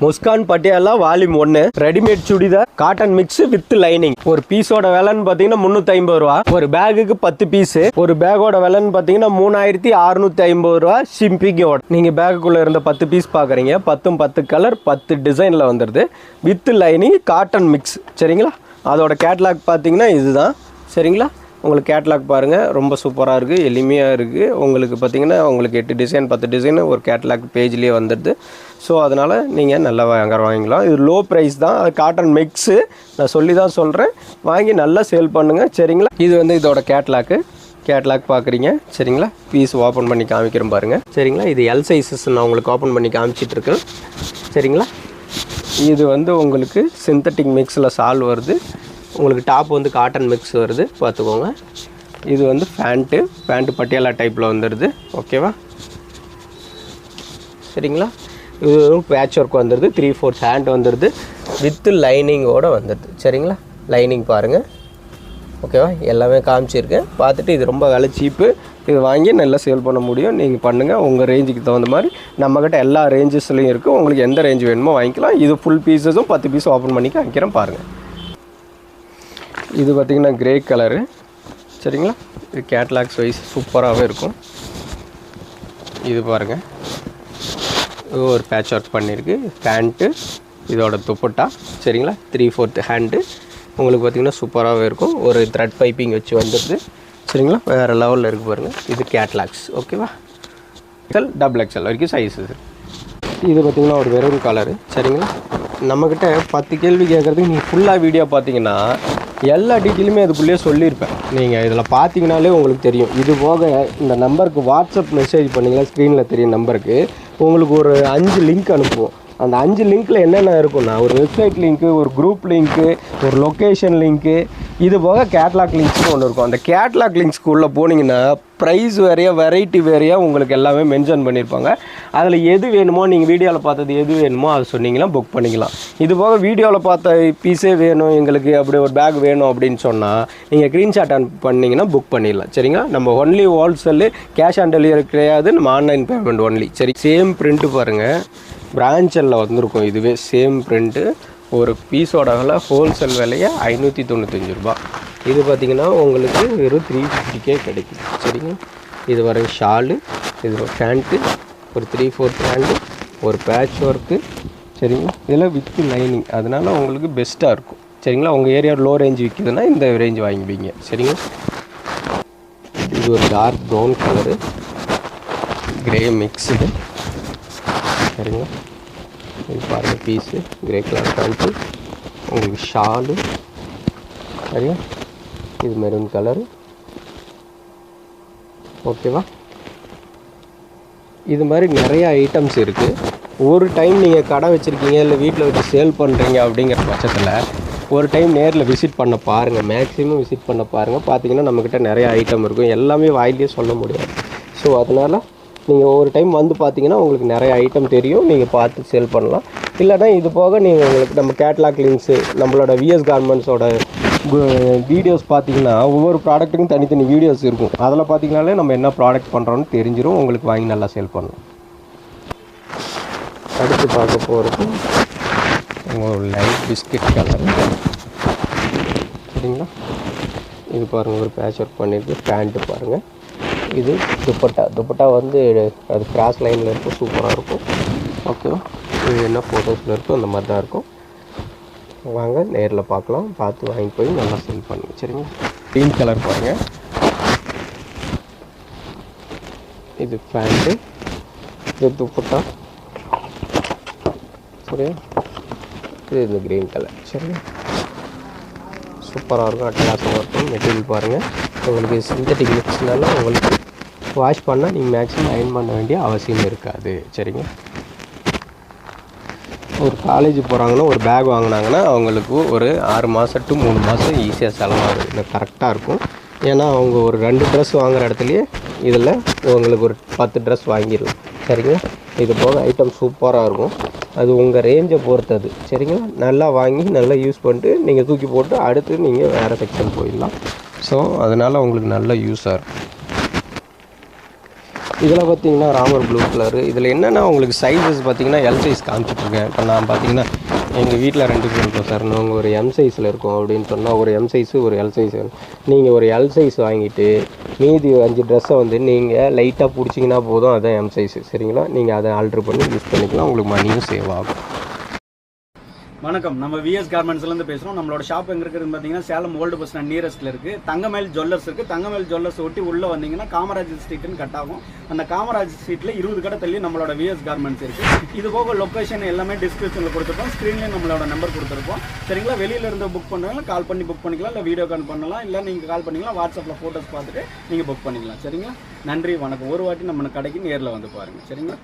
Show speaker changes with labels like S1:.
S1: Muskan Patiala volume 1 readymade churidar cotton mix with lining. ஒரு பீஸோட விலைன்னு பார்த்தீங்கன்னா 350 ரூபா. ஒரு பேகுக்கு 10 பீஸ். ஒரு பேக்கோட விலைன்னு பார்த்தீங்கன்னா 3650 ரூபா ஷிப்பிங்கோட. நீங்கள் பேக்குள்ளே இருந்த 10 பீஸ் பார்க்குறீங்க. 10 கலர் 10 டிசைனில் வந்துடுது வித் லைனிங் காட்டன் மிக்ஸ். சரிங்களா? அதோட கேட்லாக் பார்த்தீங்கன்னா இதுதான். சரிங்களா? உங்களுக்கு கேட்லாக் பாருங்கள், ரொம்ப சூப்பராக இருக்குது, எளிமையாக இருக்குது. உங்களுக்கு பார்த்தீங்கன்னா உங்களுக்கு 8 டிசைன் 10 டிசைன் ஒரு கேட்லாக் பேஜ்லேயே வந்துடுது. ஸோ அதனால் நீங்கள் நல்லா வாங்கிக்கலாம். இது லோ ப்ரைஸ் தான். அது காட்டன் மிக்ஸு நான் சொல்லி தான் சொல்கிறேன். வாங்கி நல்லா சேல் பண்ணுங்கள். சரிங்களா? இது வந்து இதோட கேட்லாக் பார்க்குறீங்க. சரிங்களா? பீஸ் ஓப்பன் பண்ணி காமிக்கிறேன் பாருங்கள். சரிங்களா? இது எல் சைஸஸ் நான் உங்களுக்கு ஓப்பன் பண்ணி காமிச்சிட்ருக்கேன். சரிங்களா? இது வந்து உங்களுக்கு சிந்தட்டிக் மிக்ஸில் சால் வருது. உங்களுக்கு டாப் வந்து காட்டன் மிக்ஸ் வருது, பார்த்துக்கோங்க. இது வந்து பேண்ட்டு பட்டியாலா டைப்பில் வந்துடுது. ஓகேவா? சரிங்களா? இது பேட்ச் ஒர்க் வந்துடுது. 3/4 ஹேண்ட் வந்துடுது வித் லைனிங்கோடு வந்துடுது. சரிங்களா? லைனிங் பாருங்கள். ஓகேவா? எல்லாமே காமிச்சிருக்கேன். பார்த்துட்டு இது ரொம்ப விலை சீப்பு. இது வாங்கி நல்லா சேல் பண்ண முடியும். நீங்கள் பண்ணுங்கள். உங்கள் ரேஞ்சுக்கு தகுந்த மாதிரி நம்மக்கிட்ட எல்லா ரேஞ்சஸ்லையும் இருக்குது. உங்களுக்கு எந்த ரேஞ்ச் வேணுமோ வாங்கிக்கலாம். இது ஃபுல் பீஸஸும் 10 பீஸ் ஓப்பன் பண்ணி காமிக்கிறேன் பாருங்கள். இது பார்த்திங்கன்னா கிரே கலரு. சரிங்களா? இது கேட்லாக்ஸ் வைஸ் சூப்பராகவே இருக்கும். இது பாருங்கள், இது ஒரு பேட்ச் ஒர்க் பண்ணியிருக்கு. பேண்ட்டு இதோட துப்பட்டா. சரிங்களா? 3/4 ஹேண்டு. உங்களுக்கு பார்த்திங்கன்னா சூப்பராகவே இருக்கும். ஒரு த்ரெட் பைப்பிங் வச்சு வந்துடுது. சரிங்களா? வேறு லெவலில் இருக்குது பாருங்கள். இது கேட்லாக்ஸ். ஓகேவா? XL வரைக்கும் சைஸஸ். இது பார்த்திங்கன்னா ஒரு வெறும் கலரு. சரிங்களா? நம்மக்கிட்ட 10 கேள்வி கேட்குறதுக்கு நீங்கள் ஃபுல்லாக வீடியோ பார்த்தீங்கன்னா எல்லா டீட்டெயிலுமே அதுக்குள்ளேயே சொல்லியிருப்பேன். நீங்கள் இதில் பார்த்தீங்கனாலே உங்களுக்கு தெரியும். இது போக இந்த நம்பருக்கு வாட்ஸ்அப் மெசேஜ் பண்ணிங்கன்னா ஸ்க்ரீனில் தெரியும் நம்பருக்கு உங்களுக்கு ஒரு 5 லிங்க் அனுப்புவோம். அந்த 5 லிங்க்கில் என்னென்ன இருக்குன்னா ஒரு வெப்சைட் லிங்க்கு, ஒரு குரூப் லிங்க்கு, ஒரு லொக்கேஷன் லிங்க்கு, இது போக கேட்லாக் லிங்க்ஸ்னு ஒன்று இருக்கும். அந்த கேட்லாக் லிங்க்ஸ்க்கு உள்ளே போனீங்கன்னா ப்ரைஸ் வேறையாக வெரைட்டி வேறையாக உங்களுக்கு எல்லாமே மென்ஷன் பண்ணியிருப்பாங்க. அதில் எது வேணுமோ நீங்கள் வீடியோவில் பார்த்தது எது வேணுமோ அது சொன்னீங்கன்னா புக் பண்ணிக்கலாம். இது போக வீடியோவில் பார்த்த பீஸே வேணும் எங்களுக்கு, அப்படி ஒரு பேக் வேணும் அப்படின்னு சொன்னால் நீங்கள் ஸ்க்ரீன்ஷாட் பண்ணிங்கன்னா புக் பண்ணிடலாம். சரிங்களா? நம்ம only wholesale, cash on delivery கிடையாது. நம்ம ஆன்லைன் பேமெண்ட் ஒன்லி. சரி, சேம் பிரிண்ட்டு பாருங்கள், பிரான்ச்சில் வந்திருக்கும். இதுவே சேம் பிரிண்ட்டு. ஒரு பீஸோட விலை ஹோல்சேல் விலையை 595 ரூபா. இது பார்த்திங்கன்னா உங்களுக்கு வெறும் 350 கிடைக்கும். சரிங்க? இது வர ஷாலு, இது ஒரு பேண்ட்டு, ஒரு 3/4 ஹேண்டு, ஒரு பேட்ச் ஒர்க்கு. சரிங்களா? இதெல்லாம் வித் லைனிங். அதனால் உங்களுக்கு பெஸ்ட்டாக இருக்கும். சரிங்களா? உங்கள் ஏரியா லோ ரேஞ்ச் விற்கிதுன்னா இந்த ரேஞ்ச் வாங்கிப்பீங்க. சரிங்க? இது ஒரு dark brown colour, grey mixed. சரிங்களா? இது பாருங்கள் பீஸு, கிரே கலர் பேண்ட்டு, உங்களுக்கு ஷாலு. சரியா? இது மெரூன் கலரு. ஓகேவா? இது மாதிரி நிறைய ஐட்டம்ஸ் இருக்குது. ஒரு டைம் நீங்கள் கடை வச்சுருக்கீங்க இல்லை வீட்டில் வச்சு சேல் பண்ணுறீங்க அப்படிங்கிற பட்சத்தில் ஒரு டைம் நேரில் விசிட் பண்ண பாருங்கள். மேக்ஸிமம் விசிட் பண்ண பாருங்கள். பார்த்தீங்கன்னா நம்மக்கிட்ட நிறைய ஐட்டம் இருக்கும். எல்லாமே வாயிலே சொல்ல முடியாது. ஸோ அதனால் நீங்கள் ஒரு டைம் வந்து பார்த்தீங்கன்னா உங்களுக்கு நிறைய ஐட்டம் தெரியும். நீங்கள் பார்த்து சேல் பண்ணலாம். இல்லைனா இது போக நீங்கள் உங்களுக்கு நம்ம கேட்லாக் லிங்க்ஸு, நம்மளோட விஎஸ் கார்மெண்ட்ஸோட வீடியோஸ் பார்த்தீங்கன்னா ஒவ்வொரு ப்ராடக்ட்டுக்கும் தனித்தனி வீடியோஸ் இருக்கும். அதில் பார்த்தீங்கனாலே நம்ம என்ன ப்ராடக்ட் பண்ணுறோன்னு தெரிஞ்சிடும். உங்களுக்கு வாங்கி நல்லா சேல் பண்ணலாம். அடுத்து பார்க்க போகிறது ஒரு லைட் பிஸ்கட் கலர். சரிங்களா? இது பாருங்கள், ஒரு பேட்ச் ஒர்க் பண்ணியிருக்கு. பேண்ட்டு பாருங்கள். இது துப்பட்டா வந்து அது கிராஸ் லைனில் இருக்கும். சூப்பராக இருக்கும். ஓகேவா? இது என்ன ஃபோட்டோஸில் இருக்கும் அந்த மாதிரி தான் இருக்கும். வாங்க நேரில் பார்க்கலாம். பார்த்து வாங்கி போய் நல்லா சேல் பண்ணுங்க. சரிங்களா? க்ரீன் கலர் பாருங்கள். இது பேண்ட்டு, இது துப்பட்டா. சரியா? இது க்ரீன் கலர். சரிங்க? சூப்பராக இருக்கும். அட்டகாசமாக இருக்கும். மெட்டீரியல் பாருங்கள். உங்களுக்கு சிந்தட்டிக் மிக்ஸ்னால உங்களுக்கு வாஷ் பண்ணால் நீங்கள் மேக்ஸிமம் அயர்ன் பண்ண வேண்டிய அவசியம் இருக்காது. சரிங்க? ஒரு காலேஜ் போகிறாங்கன்னா ஒரு பேக் வாங்கினாங்கன்னா அவங்களுக்கு ஒரு 6 மாதம் to 3 மாதம் ஈஸியாக செலவாகுது. இது கரெக்டாக இருக்கும். ஏன்னா அவங்க ஒரு 2 ட்ரெஸ் வாங்குகிற இடத்துலையே இதில் உங்களுக்கு ஒரு 10 ட்ரெஸ் வாங்கிடலாம். சரிங்களா? இது போக ஐட்டம் சூப்பராக இருக்கும். அது உங்கள் ரேஞ்சை பொறுத்தது. சரிங்களா? நல்லா வாங்கி நல்லா யூஸ் பண்ணிட்டு நீங்கள் தூக்கி போட்டு அடுத்து நீங்கள் வேறு செக்ஷன் போயிடலாம். ஸோ அதனால் உங்களுக்கு நல்ல யூஸாக இருக்கும். இதில் பார்த்தீங்கன்னா ராமர் ப்ளூ கலரு. இதில் என்னென்னா உங்களுக்கு சைஸஸ் பார்த்தீங்கன்னா எல் சைஸ் காமிச்சிட்ருக்கேன். இப்போ நான் பார்த்தீங்கன்னா எங்கள் வீட்டில் 2 பேர் இருக்கோம் சார். நாங்கள் ஒரு எம் சைஸில் இருக்கோம் அப்படின்னு சொன்னால் ஒரு எம் சைஸு ஒரு எல் சைஸ் வேணும். நீங்கள் ஒரு எல் சைஸ் வாங்கிட்டு மீதி 5 ட்ரெஸ்ஸை வந்து நீங்கள் லைட்டாக பிடிச்சிங்கன்னா போதும், அதுதான் எம் சைஸு. சரிங்களா? நீங்கள் அதை ஆல்ட்ரு பண்ணி யூஸ் பண்ணிக்கலாம், உங்களுக்கு மணியும் சேவ் ஆகும்.
S2: வணக்கம், நம்ம விஎஸ் கார்மெண்ட்ஸ்லேருந்து பேசுகிறோம். நம்மளோட ஷாப் எங்கே இருக்குதுன்னு பார்த்தீங்கன்னா சேலம் ஓல்டு பஸ் ஸ்டாண்ட் நியரஸ்ட்டில் இருக்குது. தங்கமயில் ஜுவல்லர்ஸ் இருக்குது. தங்கமயில் ஜுவல்லர்ஸ் ஒட்டி உள்ளே வந்தீங்கன்னா காமராஜ் ஸ்ட்ரீட்னு கட் ஆகும். அந்த காமராஜ் ஸ்ட்ரீட்டில் 20 கடை தள்ளி நம்மளோட விஎஸ் கார்மெண்ட்ஸ் இருக்குது. இது போக லொக்கேஷன் எல்லாமே டிஸ்கிரிப்ஷனில் கொடுத்துருப்போம். ஸ்க்ரீன்லேயும் நம்மளோட நம்பர் கொடுத்துருப்போம். சரிங்களா? வெளியில் இருந்து புக் பண்ணுவாங்க, கால் பண்ணி புக் பண்ணிக்கலாம், இல்லை வீடியோ கால் பண்ணலாம், இல்லை நீங்கள் கால் பண்ணிக்கலாம், வாட்ஸ்அப்பில் ஃபோட்டோஸ் பார்த்துட்டு நீங்கள் புக் பண்ணிக்கலாம். சரிங்களா? நன்றி, வணக்கம். ஒரு வாட்டி நம்ம கடைக்கு நேரில் வந்து பாருங்கள். சரிங்களா?